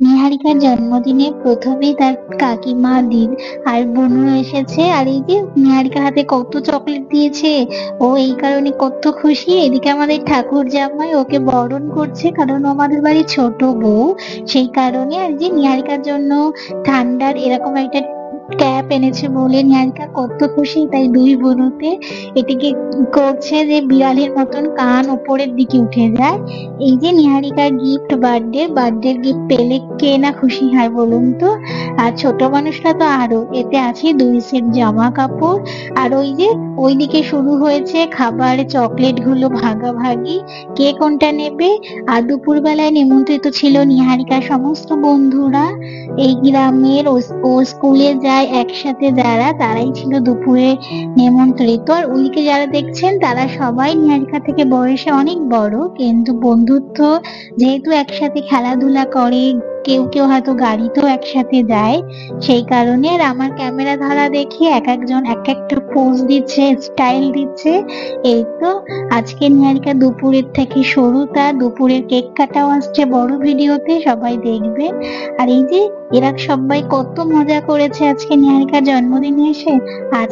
নিহারিকার জন্মদিনে প্রথমেই তার কাকিমা, আর বোনও এসেছে। আর এই যে নিহারিকার হাতে কত চকলেট দিয়েছে, ও এই কারণে কত খুশি। এদিকে আমাদের ঠাকুর জামাই ওকে বরণ করছে, কারণ ও আমাদের বাড়ির ছোট বউ, সেই কারণে। আর যে নিহারিকার জন্য ঠান্ডার এরকম একটা ক্যাপ এনেছে বলে নিহারিকা কত খুশি। তাই দুই বোনতে এটিকে করছে যে বিড়ালের মতন কান উপরের দিকে উঠে যায়। এই যে নিহারিকার গিফট, বার্থডে গিফট পেলে কে না খুশি হয় বলুন তো। আর ছোট মানুষরা তো আরো, এতে আছে 2 সেট জামা কাপড়। আর ওই যে ওইদিকে শুরু হয়েছে খাবার, চকলেট গুলো ভাগাভাগি, কে কোনটা নেবে। আর দুপুর বেলায় নিমন্ত্রিত ছিল নিহারিকার সমস্ত বন্ধুরা, এই গ্রামের। ও স্কুলে যায় একসাথে যারা, তারাই ছিল দুপুরে নিমন্ত্রিত। আর ওইদিকে যারা দেখছেন তারা সবাই নিহারিকা থেকে বয়সে অনেক বড়, কিন্তু বন্ধুত্ব যেহেতু একসাথে খেলাধুলা করে, কেউ কেউ হয়তো গাড়িতেও একসাথে যায়, সেই কারণে। আর আমার ক্যামেরা ধরা দেখি এক একজন এক একটা পোজ দিচ্ছে, স্টাইল দিচ্ছে। এই তো আজকে নিহারিকা দুপুরের থেকে শুরু, তার দুপুরের কেক কাটাও আসছে বড় ভিডিওতে, সবাই দেখবেন। আর এই যে এরা সবাই কত মজা করেছে আজকে নিহারিকার জন্মদিনে এসে। আজ